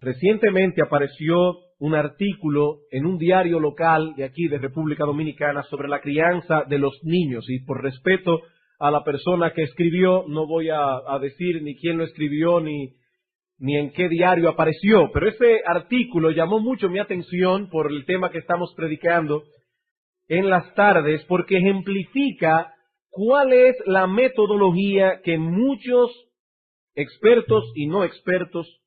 Recientemente apareció un artículo en un diario local de aquí de República Dominicana sobre la crianza de los niños, y por respeto a la persona que escribió no voy a decir ni quién lo escribió ni en qué diario apareció, pero ese artículo llamó mucho mi atención por el tema que estamos predicando en las tardes, porque ejemplifica cuál es la metodología que muchos expertos y no expertos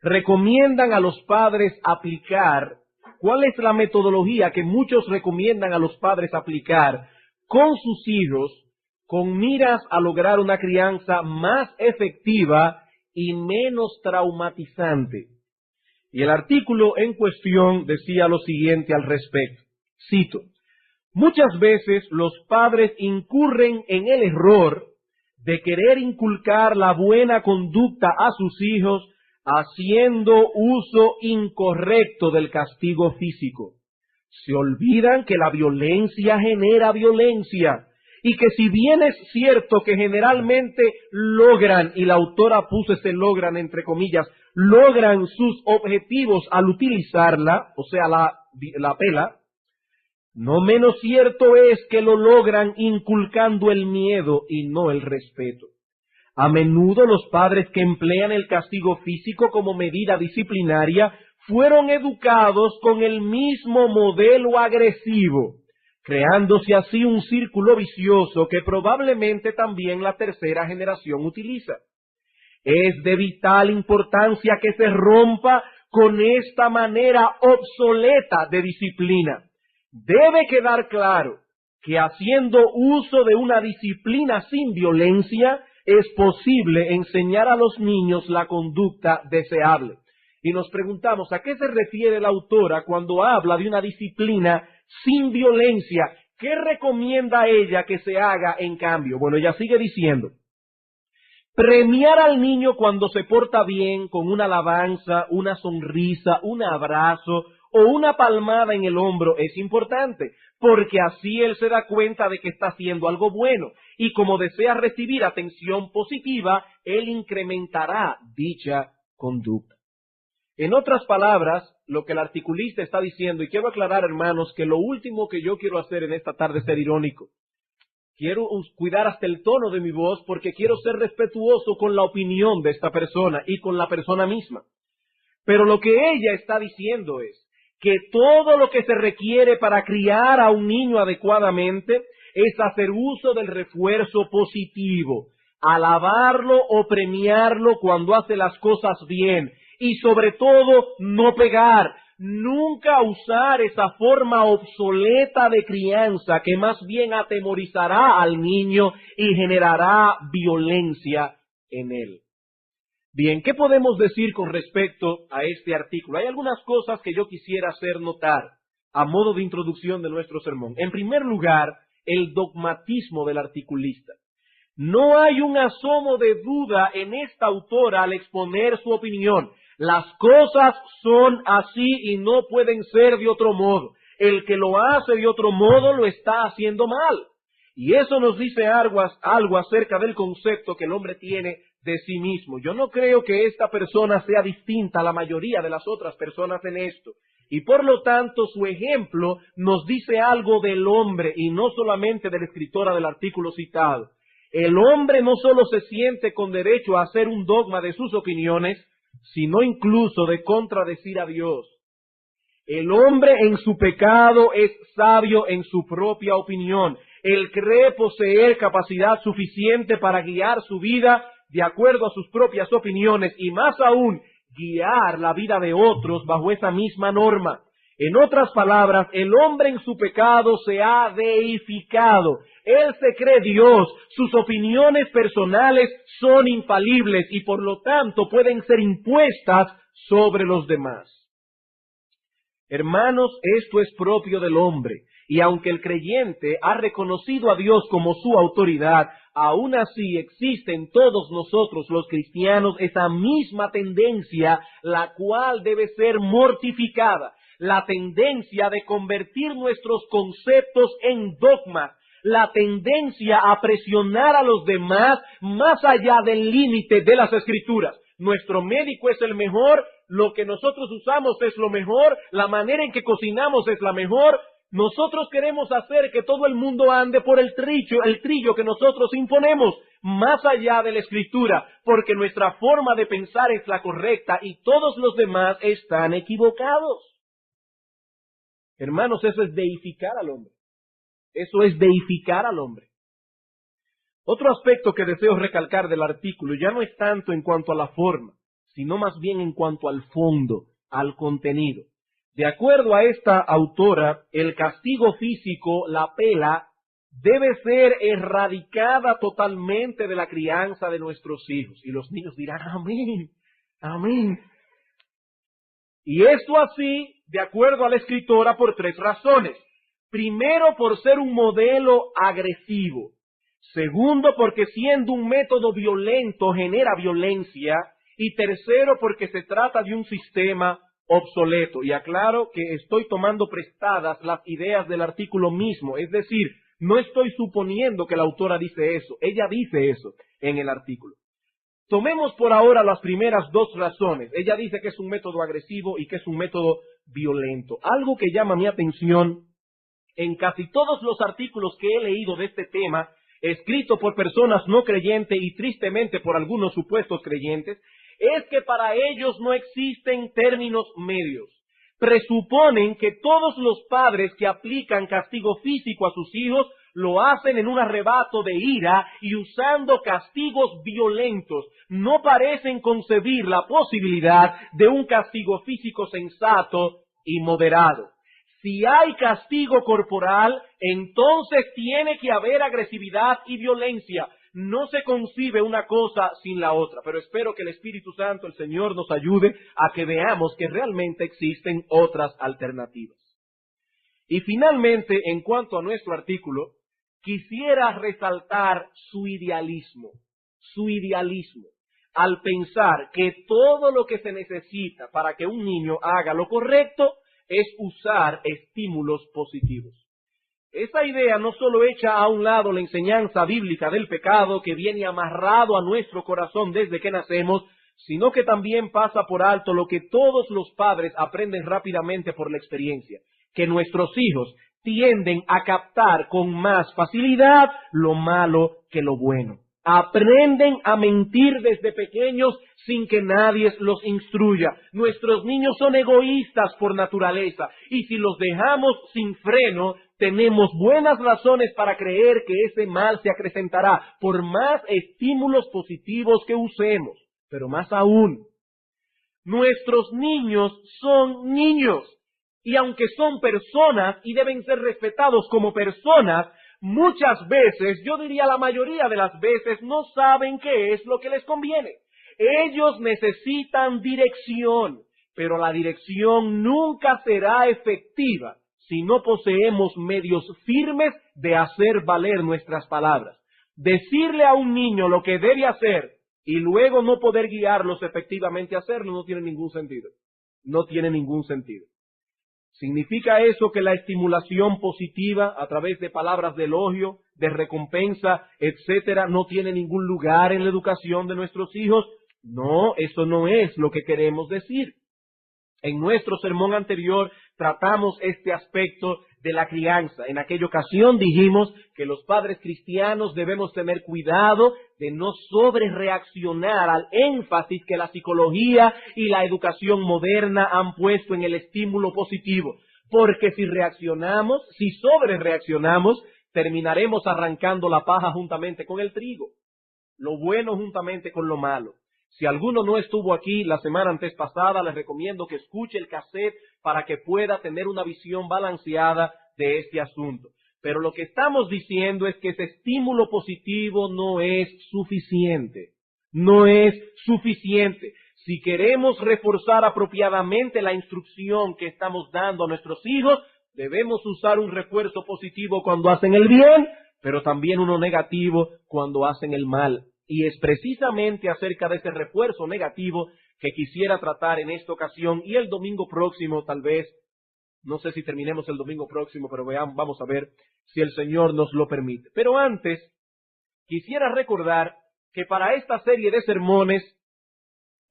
recomiendan a los padres aplicar, cuál es la metodología que muchos recomiendan a los padres aplicar con sus hijos con miras a lograr una crianza más efectiva y menos traumatizante. Y el artículo en cuestión decía lo siguiente al respecto, cito: muchas veces los padres incurren en el error de querer inculcar la buena conducta a sus hijos haciendo uso incorrecto del castigo físico. Se olvidan que la violencia genera violencia y que si bien es cierto que generalmente logran, y la autora puso ese logran entre comillas, logran sus objetivos al utilizarla, o sea, la pela, no menos cierto es que lo logran inculcando el miedo y no el respeto. A menudo los padres que emplean el castigo físico como medida disciplinaria fueron educados con el mismo modelo agresivo, creándose así un círculo vicioso que probablemente también la tercera generación utiliza. Es de vital importancia que se rompa con esta manera obsoleta de disciplina. Debe quedar claro que haciendo uso de una disciplina sin violencia es posible enseñar a los niños la conducta deseable. Y nos preguntamos, ¿a qué se refiere la autora cuando habla de una disciplina sin violencia? ¿Qué recomienda ella que se haga en cambio? Bueno, ella sigue diciendo: premiar al niño cuando se porta bien con una alabanza, una sonrisa, un abrazo o una palmada en el hombro es importante, porque así él se da cuenta de que está haciendo algo bueno, y como desea recibir atención positiva, él incrementará dicha conducta. En otras palabras, lo que el articulista está diciendo, y quiero aclarar, hermanos, que lo último que yo quiero hacer en esta tarde es ser irónico. Quiero cuidar hasta el tono de mi voz porque quiero ser respetuoso con la opinión de esta persona y con la persona misma. Pero lo que ella está diciendo es que todo lo que se requiere para criar a un niño adecuadamente es hacer uso del refuerzo positivo, alabarlo o premiarlo cuando hace las cosas bien y sobre todo no pegar, nunca usar esa forma obsoleta de crianza que más bien atemorizará al niño y generará violencia en él. Bien, ¿qué podemos decir con respecto a este artículo? Hay algunas cosas que yo quisiera hacer notar a modo de introducción de nuestro sermón. En primer lugar, el dogmatismo del articulista. No hay un asomo de duda en esta autora al exponer su opinión. Las cosas son así y no pueden ser de otro modo. El que lo hace de otro modo lo está haciendo mal. Y eso nos dice algo acerca del concepto que el hombre tiene de sí mismo. Yo no creo que esta persona sea distinta a la mayoría de las otras personas en esto. Y por lo tanto su ejemplo nos dice algo del hombre y no solamente de la escritora del artículo citado. El hombre no solo se siente con derecho a hacer un dogma de sus opiniones, sino incluso de contradecir a Dios. El hombre en su pecado es sabio en su propia opinión. Él cree poseer capacidad suficiente para guiar su vida de acuerdo a sus propias opiniones y más aún guiar la vida de otros bajo esa misma norma. En otras palabras, el hombre en su pecado se ha deificado. Él se cree Dios, sus opiniones personales son infalibles y por lo tanto pueden ser impuestas sobre los demás. Hermanos, esto es propio del hombre, y aunque el creyente ha reconocido a Dios como su autoridad, aún así existe en todos nosotros los cristianos esa misma tendencia, la cual debe ser mortificada, la tendencia de convertir nuestros conceptos en dogmas, la tendencia a presionar a los demás más allá del límite de las Escrituras. Nuestro médico es el mejor, lo que nosotros usamos es lo mejor, la manera en que cocinamos es la mejor. Nosotros queremos hacer que todo el mundo ande por el trillo que nosotros imponemos, más allá de la Escritura, porque nuestra forma de pensar es la correcta y todos los demás están equivocados. Hermanos, eso es deificar al hombre. Eso es deificar al hombre. Otro aspecto que deseo recalcar del artículo ya no es tanto en cuanto a la forma, sino más bien en cuanto al fondo, al contenido. De acuerdo a esta autora, el castigo físico, la pela, debe ser erradicada totalmente de la crianza de nuestros hijos. Y los niños dirán, amén, amén. Y esto así, de acuerdo a la escritora, por 3 razones. Primero, por ser un modelo agresivo. Segundo, porque siendo un método violento genera violencia. Y tercero, porque se trata de un sistema obsoleto. Y aclaro que estoy tomando prestadas las ideas del artículo mismo. Es decir, no estoy suponiendo que la autora dice eso. Ella dice eso en el artículo. Tomemos por ahora las primeras 2 razones. Ella dice que es un método agresivo y que es un método violento. Algo que llama mi atención en casi todos los artículos que he leído de este tema, escrito por personas no creyentes y tristemente por algunos supuestos creyentes, es que para ellos no existen términos medios. Presuponen que todos los padres que aplican castigo físico a sus hijos lo hacen en un arrebato de ira y usando castigos violentos. No parecen concebir la posibilidad de un castigo físico sensato y moderado. Si hay castigo corporal, entonces tiene que haber agresividad y violencia. No se concibe una cosa sin la otra, pero espero que el Espíritu Santo, el Señor, nos ayude a que veamos que realmente existen otras alternativas. Y finalmente, en cuanto a nuestro artículo, quisiera resaltar su idealismo, al pensar que todo lo que se necesita para que un niño haga lo correcto es usar estímulos positivos. Esa idea no solo echa a un lado la enseñanza bíblica del pecado que viene amarrado a nuestro corazón desde que nacemos, sino que también pasa por alto lo que todos los padres aprenden rápidamente por la experiencia, que nuestros hijos tienden a captar con más facilidad lo malo que lo bueno. Aprenden a mentir desde pequeños sin que nadie los instruya. Nuestros niños son egoístas por naturaleza y si los dejamos sin freno, tenemos buenas razones para creer que ese mal se acrecentará por más estímulos positivos que usemos. Pero más aún, nuestros niños son niños y aunque son personas y deben ser respetados como personas, muchas veces, yo diría la mayoría de las veces, no saben qué es lo que les conviene. Ellos necesitan dirección, pero la dirección nunca será efectiva si no poseemos medios firmes de hacer valer nuestras palabras. Decirle a un niño lo que debe hacer y luego no poder guiarlos efectivamente a hacerlo no tiene ningún sentido. No tiene ningún sentido. ¿Significa eso que la estimulación positiva a través de palabras de elogio, de recompensa, etcétera, no tiene ningún lugar en la educación de nuestros hijos? No, eso no es lo que queremos decir. En nuestro sermón anterior tratamos este aspecto de la crianza. En aquella ocasión dijimos que los padres cristianos debemos tener cuidado de no sobrereaccionar al énfasis que la psicología y la educación moderna han puesto en el estímulo positivo. Porque si sobrereaccionamos, terminaremos arrancando la paja juntamente con el trigo, lo bueno juntamente con lo malo. Si alguno no estuvo aquí la semana antes pasada, les recomiendo que escuche el cassette para que pueda tener una visión balanceada de este asunto. Pero lo que estamos diciendo es que ese estímulo positivo no es suficiente. No es suficiente. Si queremos reforzar apropiadamente la instrucción que estamos dando a nuestros hijos, debemos usar un refuerzo positivo cuando hacen el bien, pero también uno negativo cuando hacen el mal. Y es precisamente acerca de ese refuerzo negativo que quisiera tratar en esta ocasión y el domingo próximo tal vez, no sé si terminemos el domingo próximo, pero vamos a ver si el Señor nos lo permite. Pero antes, quisiera recordar que para esta serie de sermones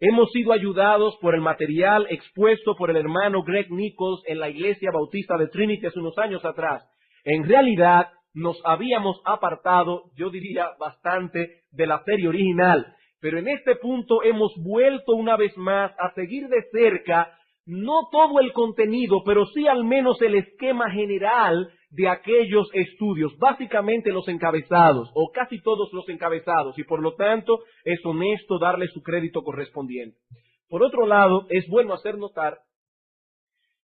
Hemos sido ayudados por el material expuesto por el hermano Greg Nichols en la Iglesia Bautista de Trinity hace unos años atrás. En realidad, nos habíamos apartado, yo diría, bastante de la serie original, pero en este punto hemos vuelto una vez más a seguir de cerca, no todo el contenido, pero sí al menos el esquema general de aquellos estudios, básicamente los encabezados, o casi todos los encabezados, y por lo tanto es honesto darle su crédito correspondiente. Por otro lado, es bueno hacer notar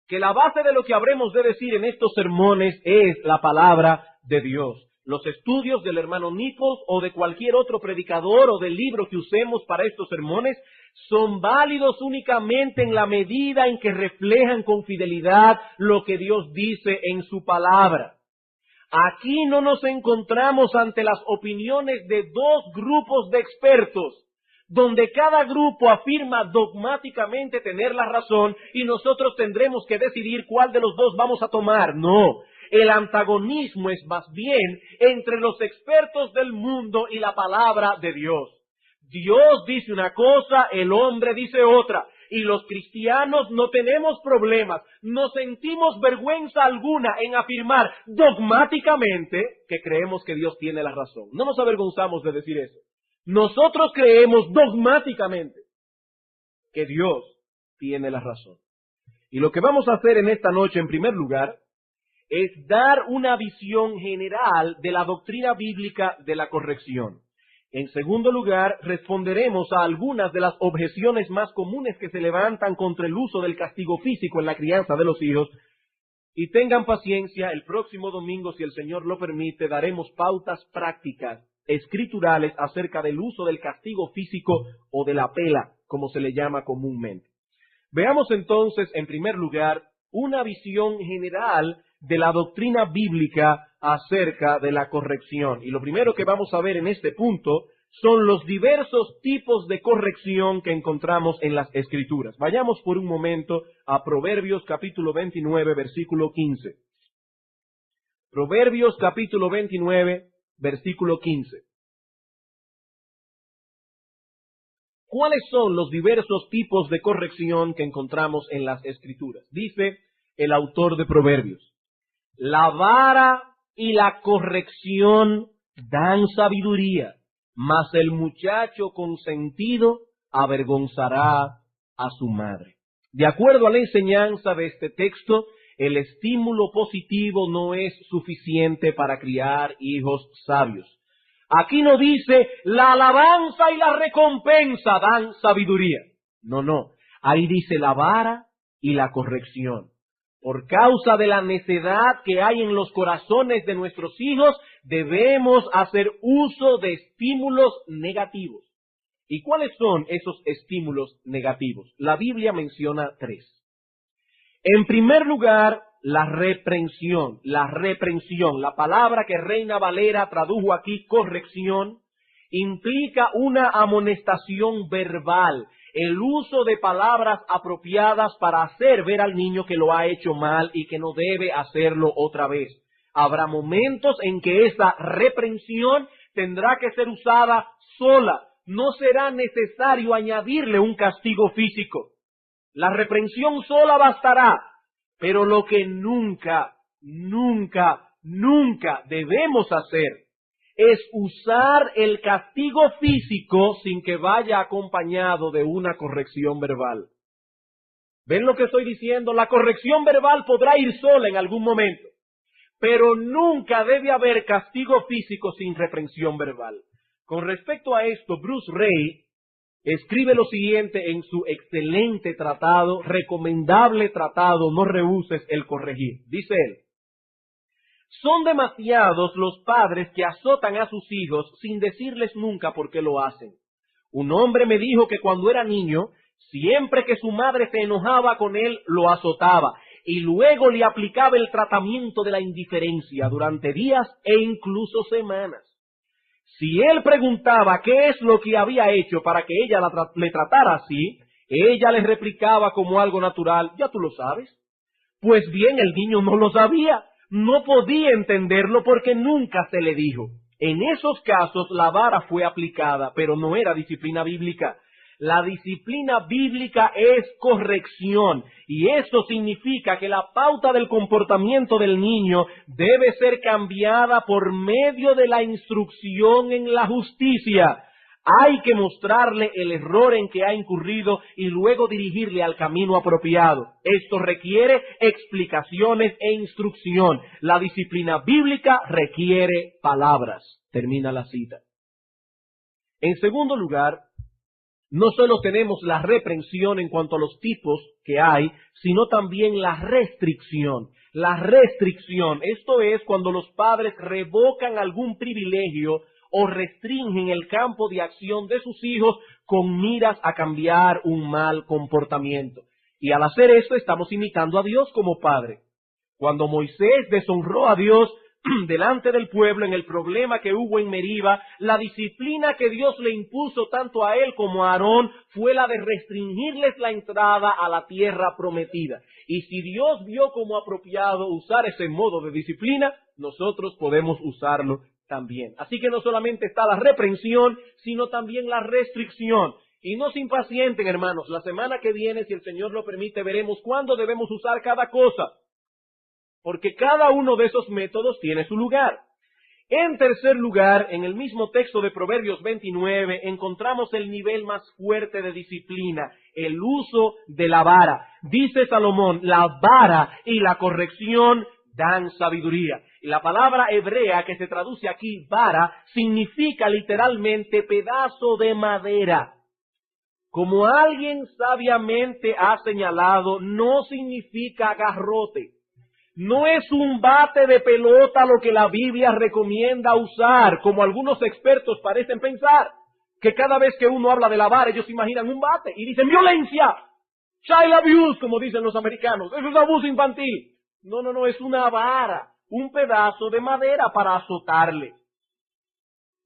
que la base de lo que habremos de decir en estos sermones es la palabra de Dios. Los estudios del hermano Nichols o de cualquier otro predicador o del libro que usemos para estos sermones son válidos únicamente en la medida en que reflejan con fidelidad lo que Dios dice en su palabra. Aquí no nos encontramos ante las opiniones de dos grupos de expertos, donde cada grupo afirma dogmáticamente tener la razón y nosotros tendremos que decidir cuál de los dos vamos a tomar. No, el antagonismo es más bien entre los expertos del mundo y la palabra de Dios. Dios dice una cosa, el hombre dice otra, y los cristianos no tenemos problemas, no sentimos vergüenza alguna en afirmar dogmáticamente que creemos que Dios tiene la razón. No nos avergonzamos de decir eso. Nosotros creemos dogmáticamente que Dios tiene la razón. Y lo que vamos a hacer en esta noche, en primer lugar, es dar una visión general de la doctrina bíblica de la corrección. En segundo lugar, responderemos a algunas de las objeciones más comunes que se levantan contra el uso del castigo físico en la crianza de los hijos. Y tengan paciencia, el próximo domingo, si el Señor lo permite, daremos pautas prácticas escriturales acerca del uso del castigo físico o de la pela, como se le llama comúnmente. Veamos entonces, en primer lugar, una visión general de la doctrina bíblica acerca de la corrección. Y lo primero que vamos a ver en este punto son los diversos tipos de corrección que encontramos en las Escrituras. Vayamos por un momento a Proverbios capítulo 29, versículo 15. Proverbios capítulo 29, versículo 15. ¿Cuáles son los diversos tipos de corrección que encontramos en las Escrituras? Dice el autor de Proverbios: la vara y la corrección dan sabiduría, mas el muchacho consentido avergonzará a su madre. De acuerdo a la enseñanza de este texto, el estímulo positivo no es suficiente para criar hijos sabios. Aquí no dice la alabanza y la recompensa dan sabiduría. No. Ahí dice la vara y la corrección. Por causa de la necedad que hay en los corazones de nuestros hijos, debemos hacer uso de estímulos negativos. ¿Y cuáles son esos estímulos negativos? La Biblia menciona 3. En primer lugar, la reprensión. La palabra que Reina Valera tradujo aquí, corrección, implica una amonestación verbal, el uso de palabras apropiadas para hacer ver al niño que lo ha hecho mal y que no debe hacerlo otra vez. Habrá momentos en que esa reprensión tendrá que ser usada sola. No será necesario añadirle un castigo físico. La reprensión sola bastará. Pero lo que nunca debemos hacer es usar el castigo físico sin que vaya acompañado de una corrección verbal. ¿Ven lo que estoy diciendo? La corrección verbal podrá ir sola en algún momento, pero nunca debe haber castigo físico sin reprensión verbal. Con respecto a esto, Bruce Ray escribe lo siguiente en su excelente tratado, recomendable tratado, No rehuses el corregir. Dice él: son demasiados los padres que azotan a sus hijos sin decirles nunca por qué lo hacen. Un hombre me dijo que cuando era niño, siempre que su madre se enojaba con él, lo azotaba y luego le aplicaba el tratamiento de la indiferencia durante días e incluso semanas. Si él preguntaba qué es lo que había hecho para que ella le tratara así, ella le replicaba como algo natural: ya tú lo sabes. Pues bien, el niño no lo sabía, no podía entenderlo porque nunca se le dijo. En esos casos la vara fue aplicada, pero no era disciplina bíblica. La disciplina bíblica es corrección, y eso significa que la pauta del comportamiento del niño debe ser cambiada por medio de la instrucción en la justicia. Hay que mostrarle el error en que ha incurrido y luego dirigirle al camino apropiado. Esto requiere explicaciones e instrucción. La disciplina bíblica requiere palabras. Termina la cita. En segundo lugar, no solo tenemos la reprensión en cuanto a los tipos que hay, sino también la restricción. La restricción, esto es cuando los padres revocan algún privilegio o restringen el campo de acción de sus hijos con miras a cambiar un mal comportamiento. Y al hacer esto estamos imitando a Dios como padre. Cuando Moisés deshonró a Dios delante del pueblo en el problema que hubo en Meriba, la disciplina que Dios le impuso tanto a él como a Aarón fue la de restringirles la entrada a la tierra prometida. Y si Dios vio como apropiado usar ese modo de disciplina, nosotros podemos usarlo también. Así que no solamente está la reprensión, sino también la restricción. Y no se impacienten, hermanos. La semana que viene, si el Señor lo permite, veremos cuándo debemos usar cada cosa, porque cada uno de esos métodos tiene su lugar. En tercer lugar, en el mismo texto de Proverbios 29, encontramos el nivel más fuerte de disciplina, el uso de la vara. Dice Salomón, la vara y la corrección dan sabiduría. Y la palabra hebrea que se traduce aquí, vara, significa literalmente pedazo de madera. Como alguien sabiamente ha señalado, no significa garrote. No es un bate de pelota lo que la Biblia recomienda usar, como algunos expertos parecen pensar, que cada vez que uno habla de la vara, ellos imaginan un bate y dicen violencia, child abuse, como dicen los americanos, eso es abuso infantil. No, es una vara, un pedazo de madera para azotarle,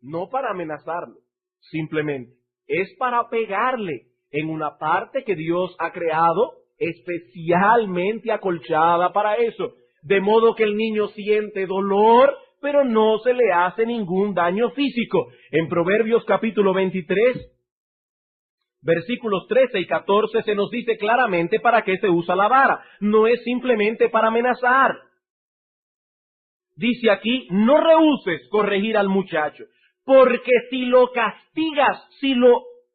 no para amenazarlo, simplemente. Es para pegarle en una parte que Dios ha creado especialmente acolchada para eso, de modo que el niño siente dolor, pero no se le hace ningún daño físico. En Proverbios capítulo 23, versículos 13 y 14 se nos dice claramente para qué se usa la vara. No es simplemente para amenazar. Dice aquí, no rehúses corregir al muchacho, porque si lo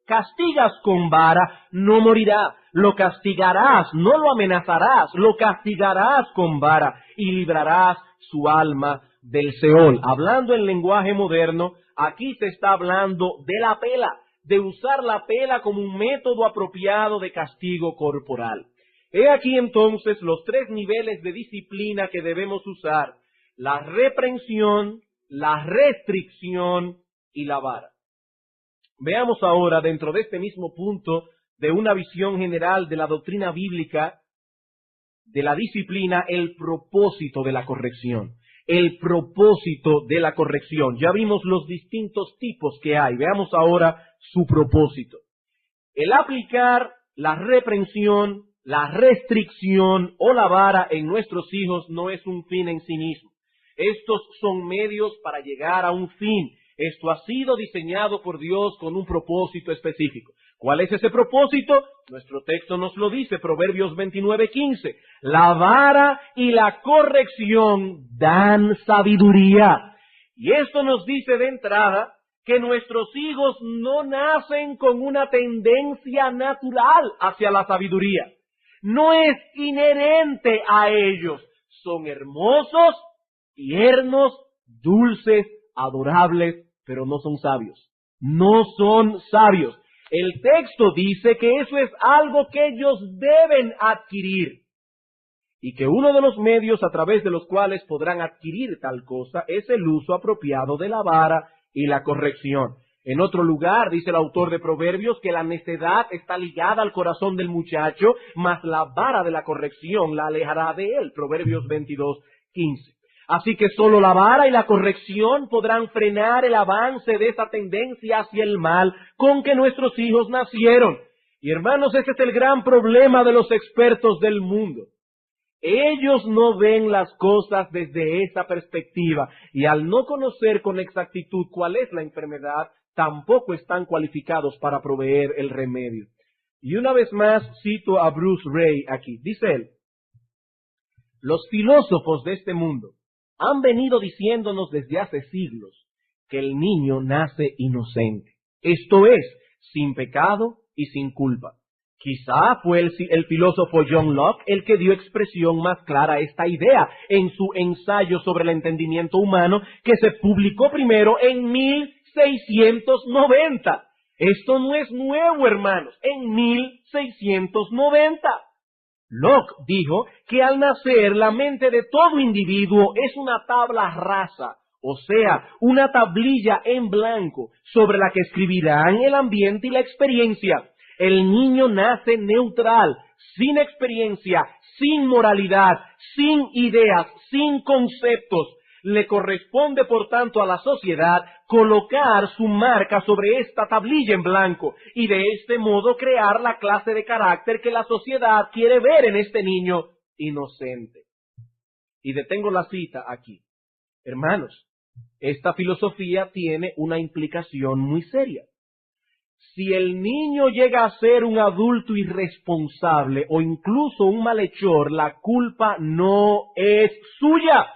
castigas con vara, no morirá. Lo castigarás, no lo amenazarás, lo castigarás con vara y librarás su alma del Seol. Hablando en lenguaje moderno, aquí se está hablando de la pela, de usar la pela como un método apropiado de castigo corporal. He aquí entonces los tres niveles de disciplina que debemos usar: la reprensión, la restricción y la vara. Veamos ahora, dentro de este mismo punto, de una visión general de la doctrina bíblica, de la disciplina, el propósito de la corrección. El propósito de la corrección. Ya vimos los distintos tipos que hay. Veamos ahora su propósito. El aplicar la reprensión, la restricción o la vara en nuestros hijos no es un fin en sí mismo. Estos son medios para llegar a un fin. Esto ha sido diseñado por Dios con un propósito específico. ¿Cuál es ese propósito? Nuestro texto nos lo dice, Proverbios 29:15. La vara y la corrección dan sabiduría. Y esto nos dice de entrada que nuestros hijos no nacen con una tendencia natural hacia la sabiduría. No es inherente a ellos. Son hermosos, tiernos, dulces, adorables, pero no son sabios. No son sabios. El texto dice que eso es algo que ellos deben adquirir y que uno de los medios a través de los cuales podrán adquirir tal cosa es el uso apropiado de la vara y la corrección. En otro lugar, dice el autor de Proverbios, que la necedad está ligada al corazón del muchacho, mas la vara de la corrección la alejará de él. Proverbios 22:15. Así que solo la vara y la corrección podrán frenar el avance de esa tendencia hacia el mal con que nuestros hijos nacieron. Y hermanos, ese es el gran problema de los expertos del mundo. Ellos no ven las cosas desde esa perspectiva y al no conocer con exactitud cuál es la enfermedad, tampoco están cualificados para proveer el remedio. Y una vez más cito a Bruce Ray aquí. Dice él: los filósofos de este mundo han venido diciéndonos desde hace siglos que el niño nace inocente, esto es, sin pecado y sin culpa. Quizá fue el filósofo John Locke el que dio expresión más clara a esta idea en su ensayo sobre el entendimiento humano, que se publicó primero en 1690. Esto no es nuevo, hermanos, en 1690. Locke dijo que al nacer la mente de todo individuo es una tabla rasa, o sea, una tablilla en blanco sobre la que escribirán el ambiente y la experiencia. El niño nace neutral, sin experiencia, sin moralidad, sin ideas, sin conceptos. Le corresponde, por tanto, a la sociedad colocar su marca sobre esta tablilla en blanco y de este modo crear la clase de carácter que la sociedad quiere ver en este niño inocente. Y detengo la cita aquí. Hermanos, esta filosofía tiene una implicación muy seria. Si el niño llega a ser un adulto irresponsable o incluso un malhechor, la culpa no es suya,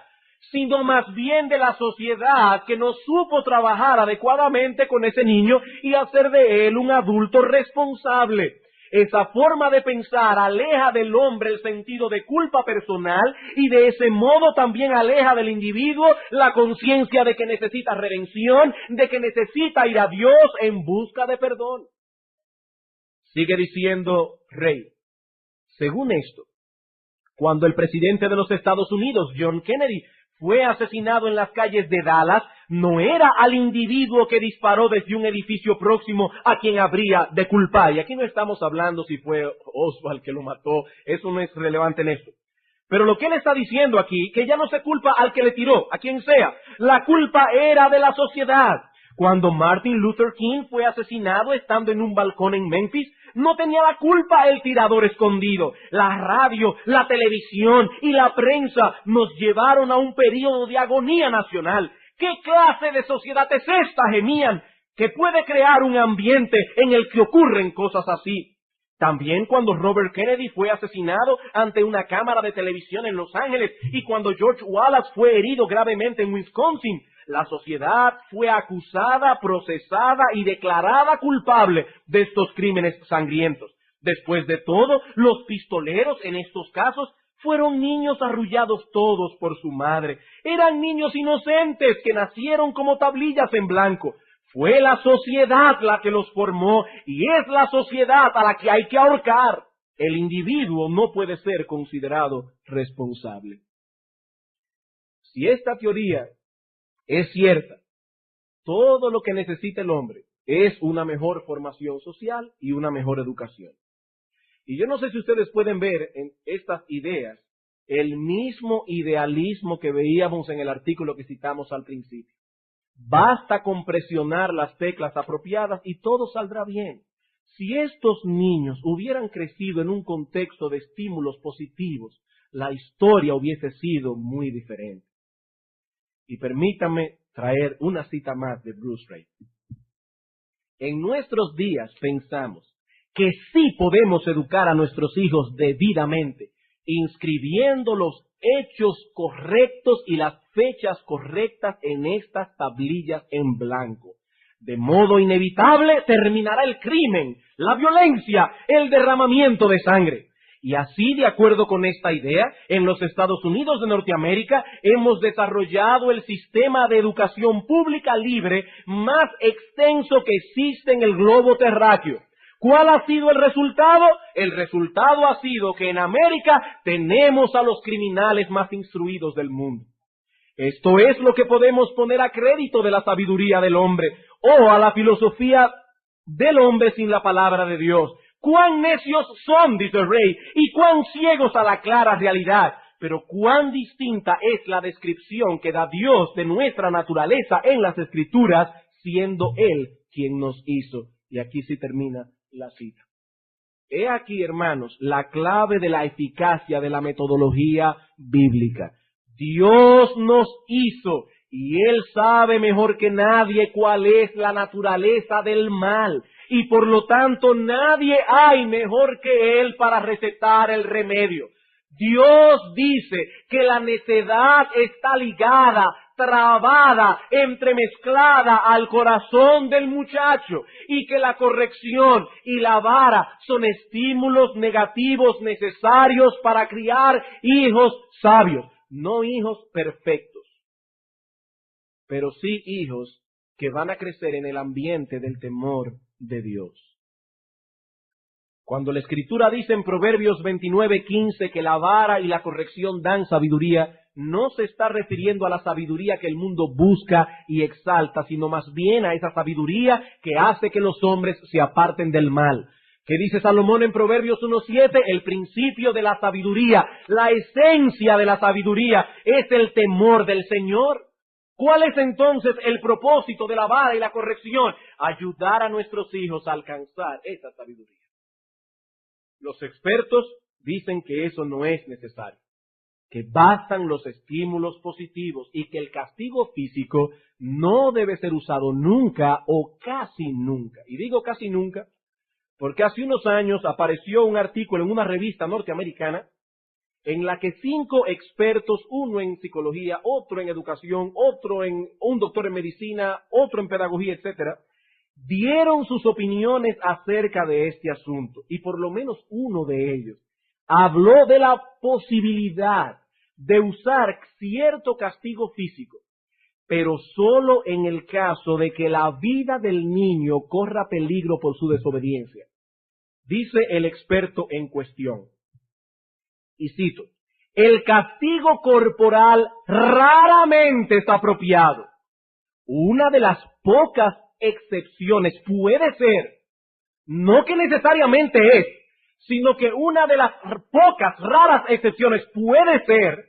sino más bien de la sociedad que no supo trabajar adecuadamente con ese niño y hacer de él un adulto responsable. Esa forma de pensar aleja del hombre el sentido de culpa personal y de ese modo también aleja del individuo la conciencia de que necesita redención, de que necesita ir a Dios en busca de perdón. Sigue diciendo Ray: según esto, cuando el presidente de los Estados Unidos, John Kennedy, fue asesinado en las calles de Dallas, no era al individuo que disparó desde un edificio próximo a quien habría de culpar. Y aquí no estamos hablando si fue Oswald que lo mató, eso no es relevante en esto. Pero lo que él está diciendo aquí, que ya no se culpa al que le tiró, a quien sea. La culpa era de la sociedad. Cuando Martin Luther King fue asesinado estando en un balcón en Memphis, no tenía la culpa el tirador escondido. La radio, la televisión y la prensa nos llevaron a un periodo de agonía nacional. ¿Qué clase de sociedad es esta, gemían, que puede crear un ambiente en el que ocurren cosas así? También cuando Robert Kennedy fue asesinado ante una cámara de televisión en Los Ángeles y cuando George Wallace fue herido gravemente en Wisconsin, la sociedad fue acusada, procesada y declarada culpable de estos crímenes sangrientos. Después de todo, los pistoleros en estos casos fueron niños arrullados todos por su madre. Eran niños inocentes que nacieron como tablillas en blanco. Fue la sociedad la que los formó y es la sociedad a la que hay que ahorcar. El individuo no puede ser considerado responsable. Si esta teoría es cierta, todo lo que necesita el hombre es una mejor formación social y una mejor educación. Y yo no sé si ustedes pueden ver en estas ideas el mismo idealismo que veíamos en el artículo que citamos al principio. Basta con presionar las teclas apropiadas y todo saldrá bien. Si estos niños hubieran crecido en un contexto de estímulos positivos, la historia hubiese sido muy diferente. Y permítame traer una cita más de Bruce Ray. En nuestros días pensamos que sí podemos educar a nuestros hijos debidamente, inscribiendo los hechos correctos y las fechas correctas en estas tablillas en blanco. De modo inevitable terminará el crimen, la violencia, el derramamiento de sangre. Y así, de acuerdo con esta idea, en los Estados Unidos de Norteamérica hemos desarrollado el sistema de educación pública libre más extenso que existe en el globo terráqueo. ¿Cuál ha sido el resultado? El resultado ha sido que en América tenemos a los criminales más instruidos del mundo. Esto es lo que podemos poner a crédito de la sabiduría del hombre o a la filosofía del hombre sin la palabra de Dios. ¡Cuán necios son!, dice Ray, y cuán ciegos a la clara realidad. Pero cuán distinta es la descripción que da Dios de nuestra naturaleza en las Escrituras, siendo Él quien nos hizo. Y aquí sí termina la cita. He aquí, hermanos, la clave de la eficacia de la metodología bíblica. Dios nos hizo y Él sabe mejor que nadie cuál es la naturaleza del mal, y por lo tanto nadie hay mejor que Él para recetar el remedio. Dios dice que la necedad está ligada, trabada, entremezclada al corazón del muchacho, y que la corrección y la vara son estímulos negativos necesarios para criar hijos sabios, no hijos perfectos, pero sí hijos que van a crecer en el ambiente del temor de Dios. Cuando la Escritura dice en Proverbios 29:15 que la vara y la corrección dan sabiduría, no se está refiriendo a la sabiduría que el mundo busca y exalta, sino más bien a esa sabiduría que hace que los hombres se aparten del mal. ¿Qué dice Salomón en Proverbios 1:7? El principio de la sabiduría, la esencia de la sabiduría es el temor del Señor. ¿Cuál es entonces el propósito de la vara y la corrección? Ayudar a nuestros hijos a alcanzar esa sabiduría. Los expertos dicen que eso no es necesario, que bastan los estímulos positivos y que el castigo físico no debe ser usado nunca o casi nunca. Y digo casi nunca porque hace unos años apareció un artículo en una revista norteamericana en la que 5 expertos, uno en psicología, otro en educación, un doctor en medicina, otro en pedagogía, etcétera, dieron sus opiniones acerca de este asunto, y por lo menos uno de ellos habló de la posibilidad de usar cierto castigo físico, pero solo en el caso de que la vida del niño corra peligro por su desobediencia. Dice el experto en cuestión, y cito, el castigo corporal raramente es apropiado. Una de las pocas excepciones puede ser, no que necesariamente es, sino que una de las pocas, raras excepciones puede ser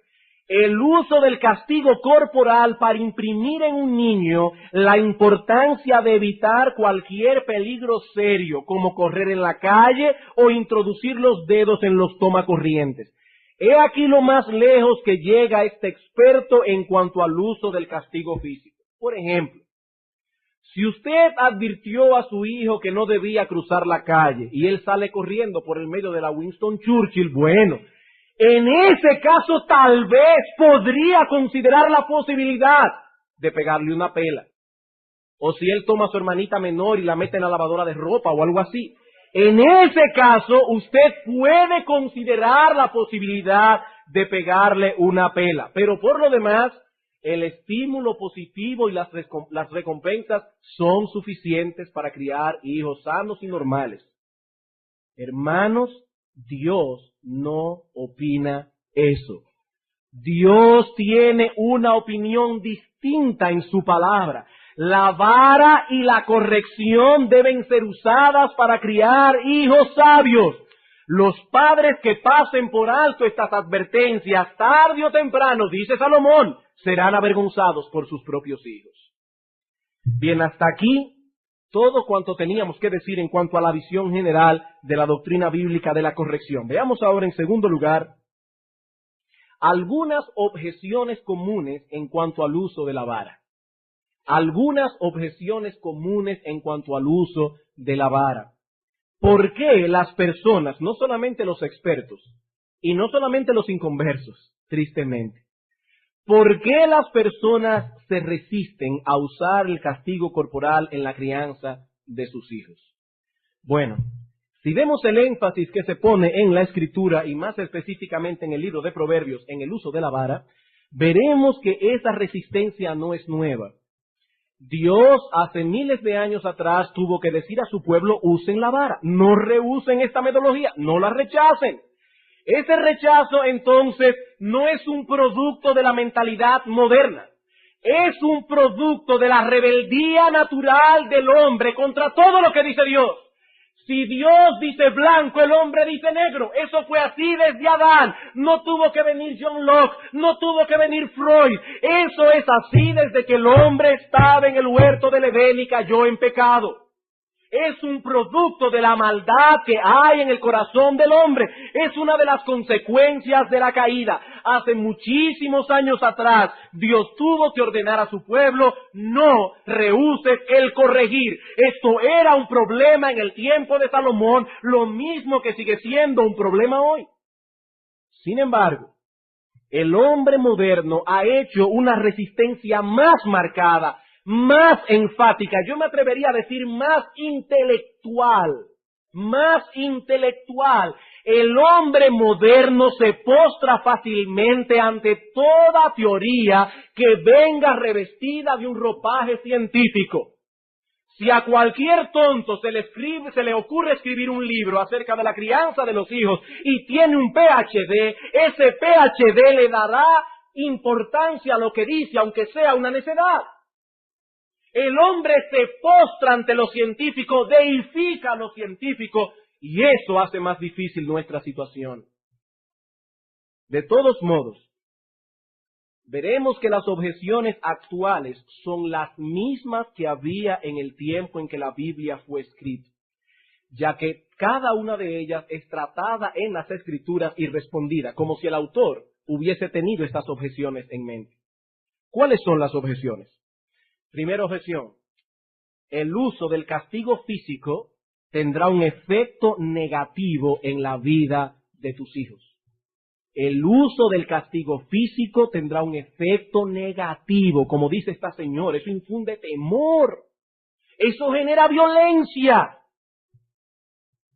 el uso del castigo corporal para imprimir en un niño la importancia de evitar cualquier peligro serio, como correr en la calle o introducir los dedos en los tomacorrientes. He aquí lo más lejos que llega este experto en cuanto al uso del castigo físico. Por ejemplo, si usted advirtió a su hijo que no debía cruzar la calle y él sale corriendo por el medio de la Winston Churchill, bueno, en ese caso tal vez podría considerar la posibilidad de pegarle una pela. O si él toma a su hermanita menor y la mete en la lavadora de ropa o algo así. En ese caso usted puede considerar la posibilidad de pegarle una pela. Pero por lo demás, el estímulo positivo y las recompensas son suficientes para criar hijos sanos y normales. Hermanos, Dios no opina eso. Dios tiene una opinión distinta en su palabra. La vara y la corrección deben ser usadas para criar hijos sabios. Los padres que pasen por alto estas advertencias, tarde o temprano, dice Salomón, serán avergonzados por sus propios hijos. Bien, hasta aquí todo cuanto teníamos que decir en cuanto a la visión general de la doctrina bíblica de la corrección. Veamos ahora, en segundo lugar, algunas objeciones comunes en cuanto al uso de la vara. Algunas objeciones comunes en cuanto al uso de la vara. ¿Por qué las personas, no solamente los expertos, y no solamente los inconversos, tristemente, por qué las personas se resisten a usar el castigo corporal en la crianza de sus hijos? Bueno, si vemos el énfasis que se pone en la Escritura, y más específicamente en el libro de Proverbios, en el uso de la vara, veremos que esa resistencia no es nueva. Dios hace miles de años atrás tuvo que decir a su pueblo, usen la vara, no rehúsen esta metodología, no la rechacen. Ese rechazo entonces no es un producto de la mentalidad moderna, es un producto de la rebeldía natural del hombre contra todo lo que dice Dios. Si Dios dice blanco, el hombre dice negro. Eso fue así desde Adán. No tuvo que venir John Locke, no tuvo que venir Freud. Eso es así desde que el hombre estaba en el huerto del Edén y cayó en pecado. Es un producto de la maldad que hay en el corazón del hombre. Es una de las consecuencias de la caída. Hace muchísimos años atrás, Dios tuvo que ordenar a su pueblo: no rehuses el corregir. Esto era un problema en el tiempo de Salomón, lo mismo que sigue siendo un problema hoy. Sin embargo, el hombre moderno ha hecho una resistencia más marcada, más enfática, yo me atrevería a decir más intelectual, más intelectual. El hombre moderno se postra fácilmente ante toda teoría que venga revestida de un ropaje científico. Si a cualquier tonto se le ocurre escribir un libro acerca de la crianza de los hijos y tiene un PhD, ese PhD le dará importancia a lo que dice, aunque sea una necedad. El hombre se postra ante lo científico, deifica a lo científico, y eso hace más difícil nuestra situación. De todos modos, veremos que las objeciones actuales son las mismas que había en el tiempo en que la Biblia fue escrita, ya que cada una de ellas es tratada en las Escrituras y respondida, como si el autor hubiese tenido estas objeciones en mente. ¿Cuáles son las objeciones? Primera objeción: el uso del castigo físico tendrá un efecto negativo en la vida de tus hijos. El uso del castigo físico tendrá un efecto negativo, como dice esta señora. Eso infunde temor, eso genera violencia.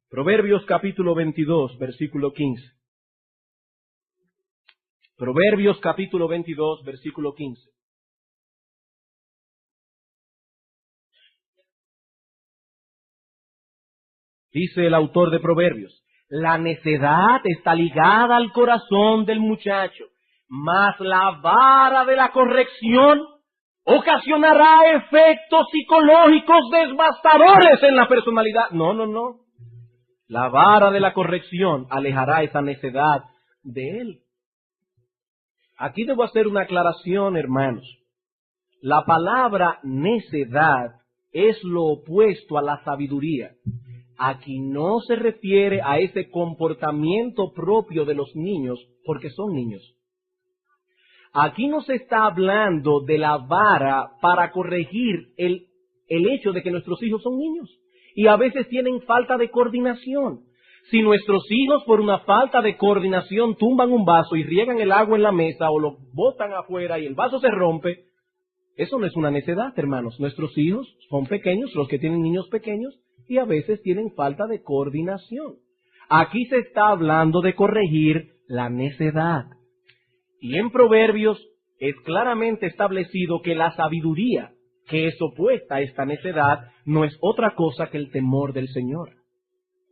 Proverbios capítulo 22, versículo 15. Proverbios capítulo 22, versículo 15. Dice el autor de Proverbios: la necedad está ligada al corazón del muchacho, mas la vara de la corrección ocasionará efectos psicológicos devastadores en la personalidad. No. La vara de la corrección alejará esa necedad de él. Aquí debo hacer una aclaración, hermanos. La palabra necedad es lo opuesto a la sabiduría. Aquí no se refiere a ese comportamiento propio de los niños, porque son niños. Aquí no se está hablando de la vara para corregir el hecho de que nuestros hijos son niños y a veces tienen falta de coordinación. Si nuestros hijos por una falta de coordinación tumban un vaso y riegan el agua en la mesa o lo botan afuera y el vaso se rompe, eso no es una necedad, hermanos. Nuestros hijos son pequeños, los que tienen niños pequeños, y a veces tienen falta de coordinación. Aquí se está hablando de corregir la necedad. Y en Proverbios es claramente establecido que la sabiduría, que es opuesta a esta necedad, no es otra cosa que el temor del Señor.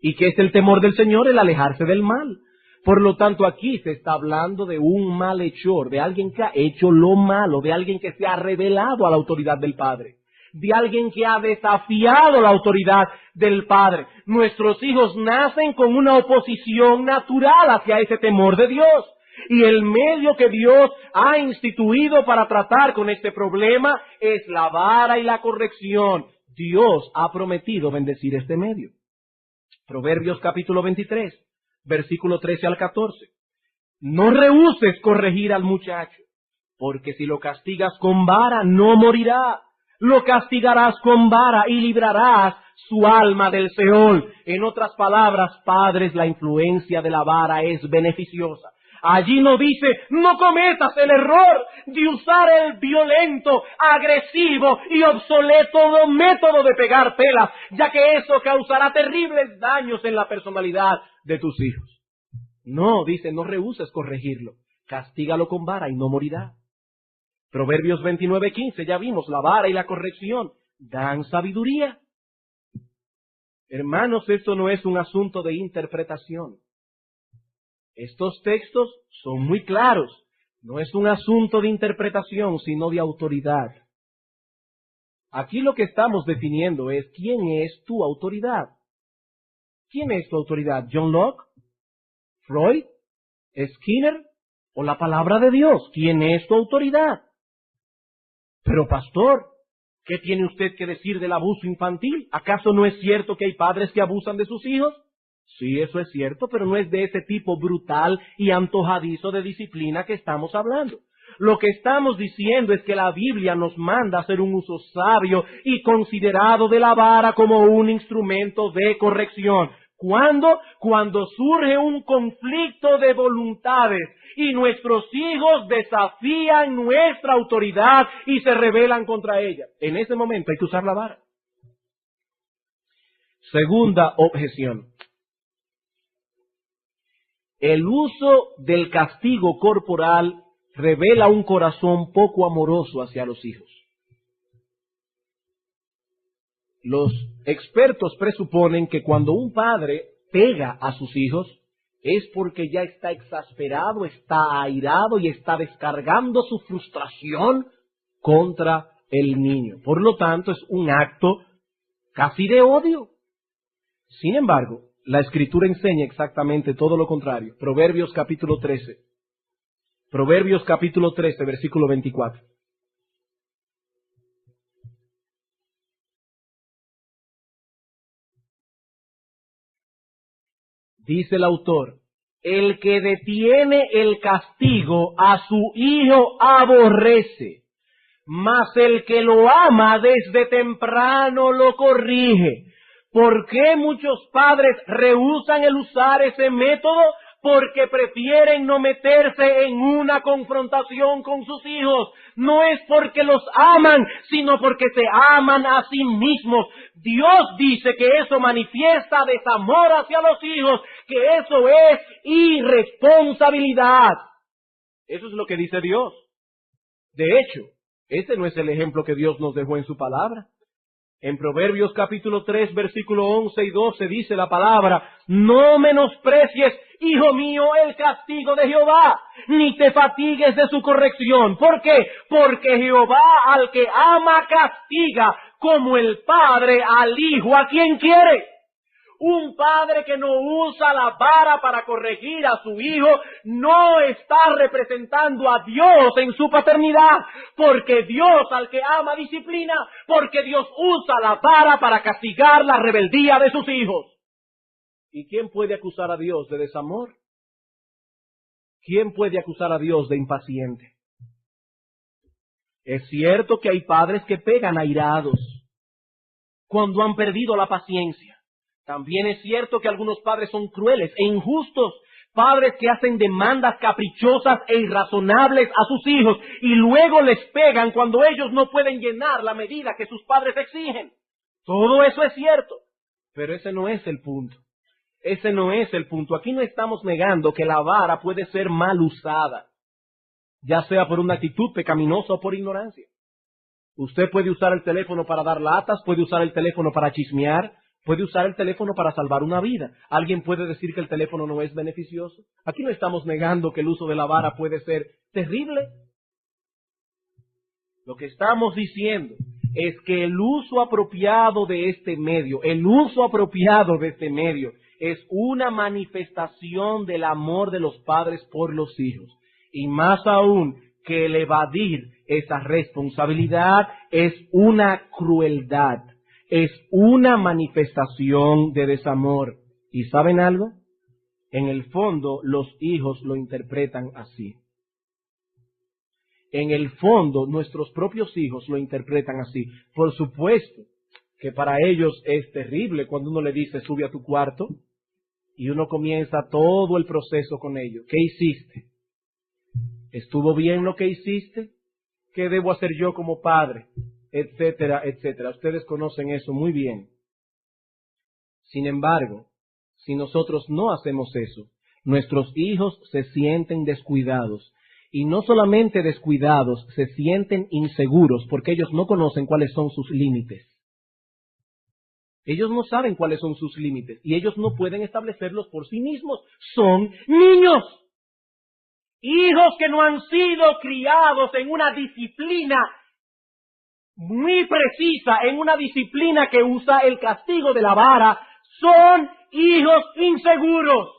¿Y qué es el temor del Señor? El alejarse del mal. Por lo tanto, aquí se está hablando de un malhechor, de alguien que ha hecho lo malo, de alguien que se ha rebelado a la autoridad del Padre, de alguien que ha desafiado la autoridad del Padre. Nuestros hijos nacen con una oposición natural hacia ese temor de Dios. Y el medio que Dios ha instituido para tratar con este problema es la vara y la corrección. Dios ha prometido bendecir este medio. Proverbios capítulo 23, versículo 13 al 14. No rehúses corregir al muchacho, porque si lo castigas con vara no morirá. Lo castigarás con vara y librarás su alma del Seol. En otras palabras, padres, la influencia de la vara es beneficiosa. Allí no dice: no cometas el error de usar el violento, agresivo y obsoleto método de pegar pelas, ya que eso causará terribles daños en la personalidad de tus hijos. No, dice, no rehúses corregirlo, castígalo con vara y no morirá. Proverbios 29:15, ya vimos, la vara y la corrección dan sabiduría. Hermanos, esto no es un asunto de interpretación. Estos textos son muy claros. No es un asunto de interpretación, sino de autoridad. Aquí lo que estamos definiendo es quién es tu autoridad. ¿Quién es tu autoridad? ¿John Locke? ¿Freud? ¿Skinner? ¿O la palabra de Dios? ¿Quién es tu autoridad? Pero pastor, ¿Qué tiene usted que decir del abuso infantil? ¿Acaso no es cierto que hay padres que abusan de sus hijos? Sí, eso es cierto, pero no es de ese tipo brutal y antojadizo de disciplina que estamos hablando. Lo que estamos diciendo es que la Biblia nos manda a hacer un uso sabio y considerado de la vara como un instrumento de corrección. ¿Cuándo? Cuando surge un conflicto de voluntades y nuestros hijos desafían nuestra autoridad y se rebelan contra ella. En ese momento hay que usar la vara. Segunda objeción. El uso del castigo corporal revela un corazón poco amoroso hacia los hijos. Los expertos presuponen que cuando un padre pega a sus hijos es porque ya está exasperado, está airado y está descargando su frustración contra el niño. Por lo tanto, es un acto casi de odio. Sin embargo, la Escritura enseña exactamente todo lo contrario. Proverbios capítulo 13. Proverbios capítulo 13, versículo 24. Dice el autor, el que detiene el castigo a su hijo aborrece, mas el que lo ama desde temprano lo corrige. ¿Por qué muchos padres rehúsan el usar ese método? Porque prefieren no meterse en una confrontación con sus hijos. No es porque los aman, sino porque se aman a sí mismos. Dios dice que eso manifiesta desamor hacia los hijos, que eso es irresponsabilidad. Eso es lo que dice Dios. De hecho, ese no es el ejemplo que Dios nos dejó en su palabra. En Proverbios capítulo 3, versículo 11 y 12 dice la palabra, no menosprecies, hijo mío, el castigo de Jehová, ni te fatigues de su corrección. ¿Por qué? Porque Jehová al que ama castiga, como el padre al hijo a quien quiere. Un padre que no usa la vara para corregir a su hijo no está representando a Dios en su paternidad, porque Dios al que ama disciplina, porque Dios usa la vara para castigar la rebeldía de sus hijos. ¿Y quién puede acusar a Dios de desamor? ¿Quién puede acusar a Dios de impaciente? Es cierto que hay padres que pegan airados cuando han perdido la paciencia. También es cierto que algunos padres son crueles e injustos, padres que hacen demandas caprichosas e irrazonables a sus hijos y luego les pegan cuando ellos no pueden llenar la medida que sus padres exigen. Todo eso es cierto, pero ese no es el punto. Ese no es el punto. Aquí no estamos negando que la vara puede ser mal usada, ya sea por una actitud pecaminosa o por ignorancia. Usted puede usar el teléfono para dar latas, puede usar el teléfono para chismear, puede usar el teléfono para salvar una vida. ¿Alguien puede decir que el teléfono no es beneficioso? Aquí no estamos negando que el uso de la vara puede ser terrible. Lo que estamos diciendo es que el uso apropiado de este medio, es una manifestación del amor de los padres por los hijos. Y más aún que el evadir esa responsabilidad es una crueldad. Es una manifestación de desamor. ¿Y saben algo? En el fondo, los hijos lo interpretan así. En el fondo, nuestros propios hijos lo interpretan así. Por supuesto que para ellos es terrible cuando uno le dice, sube a tu cuarto, y uno comienza todo el proceso con ellos. ¿Qué hiciste? ¿Estuvo bien lo que hiciste? ¿Qué debo hacer yo como padre? Etcétera, etcétera. Ustedes conocen eso muy bien. Sin embargo, si nosotros no hacemos eso, nuestros hijos se sienten descuidados. Y no solamente descuidados, se sienten inseguros porque ellos no conocen cuáles son sus límites. Ellos no saben cuáles son sus límites y ellos no pueden establecerlos por sí mismos. Son niños. Hijos que no han sido criados en una disciplina muy precisa, en una disciplina que usa el castigo de la vara, son hijos inseguros.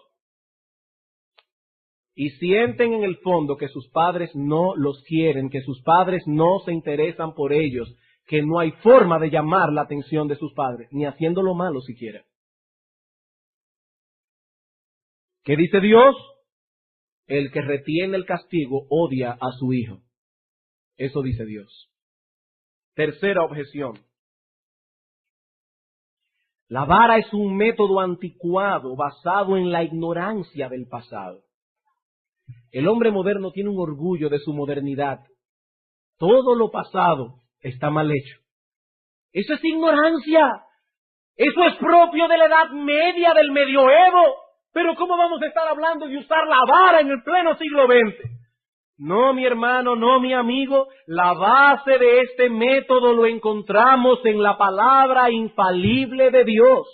Y sienten en el fondo que sus padres no los quieren, que sus padres no se interesan por ellos, que no hay forma de llamar la atención de sus padres, ni haciendo lo malo siquiera. ¿Qué dice Dios? El que retiene el castigo odia a su hijo. Eso dice Dios. Tercera objeción. La vara es un método anticuado basado en la ignorancia del pasado. El hombre moderno tiene un orgullo de su modernidad. Todo lo pasado está mal hecho. Eso es ignorancia. Eso es propio de la Edad Media, del Medioevo. Pero ¿cómo vamos a estar hablando de usar la vara en el pleno siglo XX? No, mi hermano, no, mi amigo. La base de este método lo encontramos en la palabra infalible de Dios.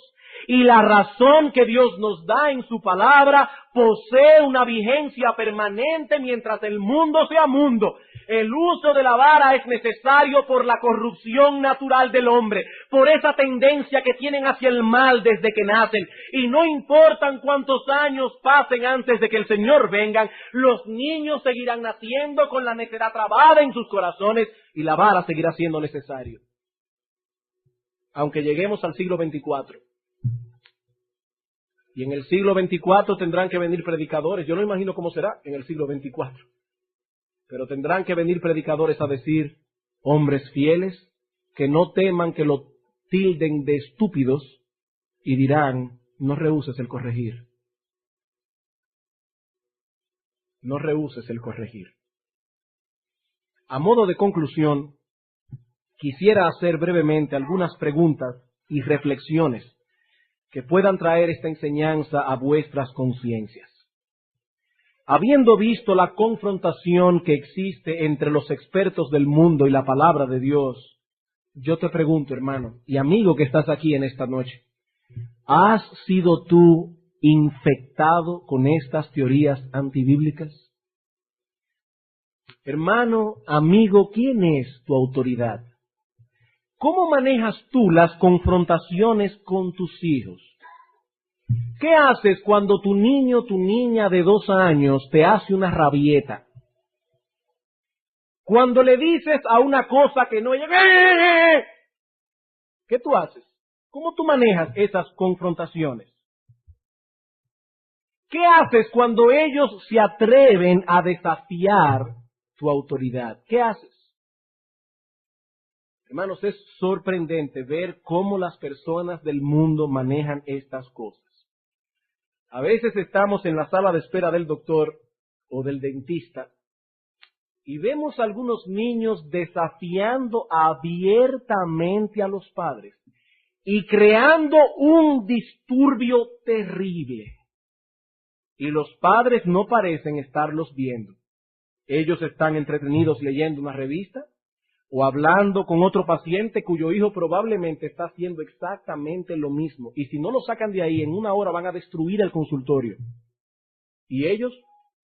Y la razón que Dios nos da en su palabra posee una vigencia permanente mientras el mundo sea mundo. El uso de la vara es necesario por la corrupción natural del hombre, por esa tendencia que tienen hacia el mal desde que nacen. Y no importan cuántos años pasen antes de que el Señor venga, los niños seguirán naciendo con la necedad trabada en sus corazones y la vara seguirá siendo necesario. Aunque lleguemos al siglo 24. Y en el siglo 24 tendrán que venir predicadores. Yo no imagino cómo será en el siglo 24. Pero tendrán que venir predicadores a decir, hombres fieles, que no teman que lo tilden de estúpidos, y dirán, no rehúses el corregir. No rehúses el corregir. A modo de conclusión, quisiera hacer brevemente algunas preguntas y reflexiones que puedan traer esta enseñanza a vuestras conciencias. Habiendo visto la confrontación que existe entre los expertos del mundo y la palabra de Dios, yo te pregunto, hermano y amigo que estás aquí en esta noche, ¿has sido tú infectado con estas teorías antibíblicas? Hermano, amigo, ¿quién es tu autoridad? ¿Cómo manejas tú las confrontaciones con tus hijos? ¿Qué haces cuando tu niño o tu niña de 2 años te hace una rabieta? Cuando le dices a una cosa que no llega, ¿qué tú haces? ¿Cómo tú manejas esas confrontaciones? ¿Qué haces cuando ellos se atreven a desafiar tu autoridad? ¿Qué haces? Hermanos, es sorprendente ver cómo las personas del mundo manejan estas cosas. A veces estamos en la sala de espera del doctor o del dentista y vemos a algunos niños desafiando abiertamente a los padres y creando un disturbio terrible. Y los padres no parecen estarlos viendo. Ellos están entretenidos leyendo una revista o hablando con otro paciente cuyo hijo probablemente está haciendo exactamente lo mismo. Y si no lo sacan de ahí, en 1 hora van a destruir el consultorio. Y ellos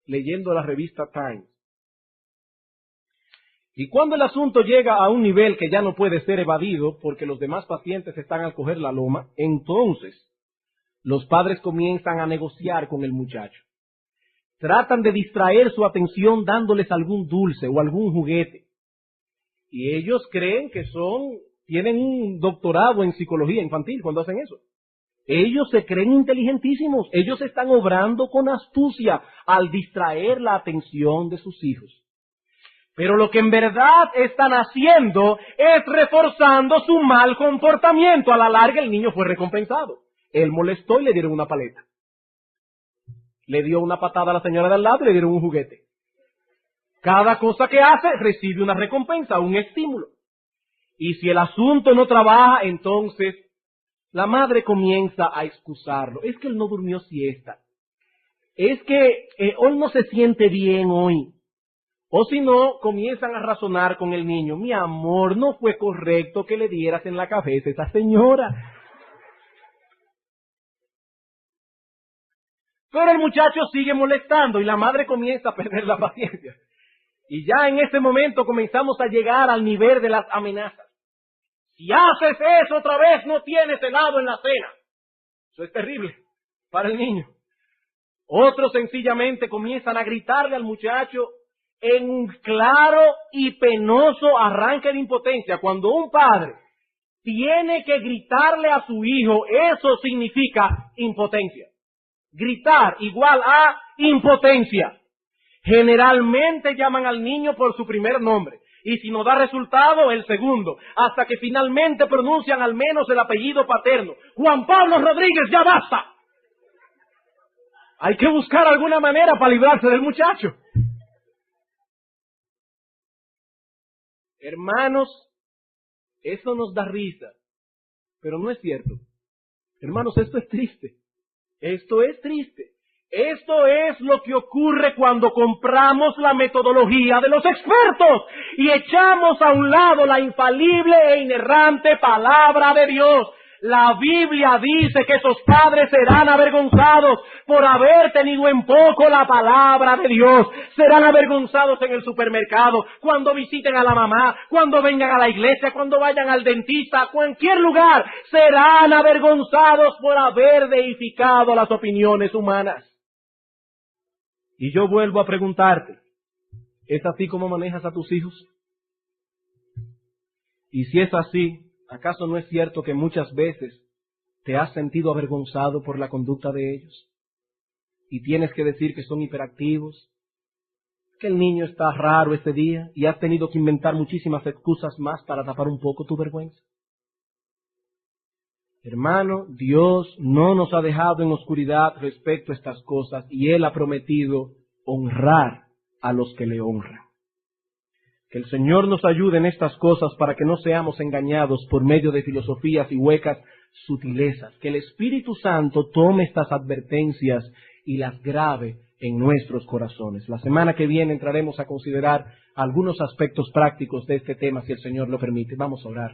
leyendo la revista Times. Y cuando el asunto llega a un nivel que ya no puede ser evadido porque los demás pacientes están al coger la loma, entonces los padres comienzan a negociar con el muchacho. Tratan de distraer su atención dándoles algún dulce o algún juguete. Y ellos creen que tienen un doctorado en psicología infantil cuando hacen eso. Ellos se creen inteligentísimos. Ellos están obrando con astucia al distraer la atención de sus hijos. Pero lo que en verdad están haciendo es reforzando su mal comportamiento. A la larga el niño fue recompensado. Él molestó y le dieron una paleta. Le dio una patada a la señora de al lado y le dieron un juguete. Cada cosa que hace recibe una recompensa, un estímulo. Y si el asunto no trabaja, entonces la madre comienza a excusarlo. Es que él no durmió siesta. Es que hoy no se siente bien hoy. O si no, comienzan a razonar con el niño. Mi amor, no fue correcto que le dieras en la cabeza a esa señora. Pero el muchacho sigue molestando y la madre comienza a perder la paciencia. Y ya en ese momento comenzamos a llegar al nivel de las amenazas. Si haces eso otra vez, no tienes helado en la cena. Eso es terrible para el niño. Otros sencillamente comienzan a gritarle al muchacho en un claro y penoso arranque de impotencia. Cuando un padre tiene que gritarle a su hijo, eso significa impotencia. Gritar igual a impotencia. Generalmente llaman al niño por su primer nombre. Y si no da resultado, el segundo. Hasta que finalmente pronuncian al menos el apellido paterno. Juan Pablo Rodríguez, ya basta. Hay que buscar alguna manera para librarse del muchacho. Hermanos, eso nos da risa, pero no es cierto. Hermanos, esto es triste. Esto es triste. Esto es lo que ocurre cuando compramos la metodología de los expertos y echamos a un lado la infalible e inerrante palabra de Dios. La Biblia dice que esos padres serán avergonzados por haber tenido en poco la palabra de Dios. Serán avergonzados en el supermercado, cuando visiten a la mamá, cuando vengan a la iglesia, cuando vayan al dentista, a cualquier lugar. Serán avergonzados por haber deificado las opiniones humanas. Y yo vuelvo a preguntarte, ¿es así como manejas a tus hijos? Y si es así, ¿acaso no es cierto que muchas veces te has sentido avergonzado por la conducta de ellos? Y tienes que decir que son hiperactivos, que el niño está raro ese día y has tenido que inventar muchísimas excusas más para tapar un poco tu vergüenza. Hermano, Dios no nos ha dejado en oscuridad respecto a estas cosas y Él ha prometido honrar a los que le honran. Que el Señor nos ayude en estas cosas para que no seamos engañados por medio de filosofías y huecas sutilezas. Que el Espíritu Santo tome estas advertencias y las grabe en nuestros corazones. La semana que viene entraremos a considerar algunos aspectos prácticos de este tema, si el Señor lo permite. Vamos a orar.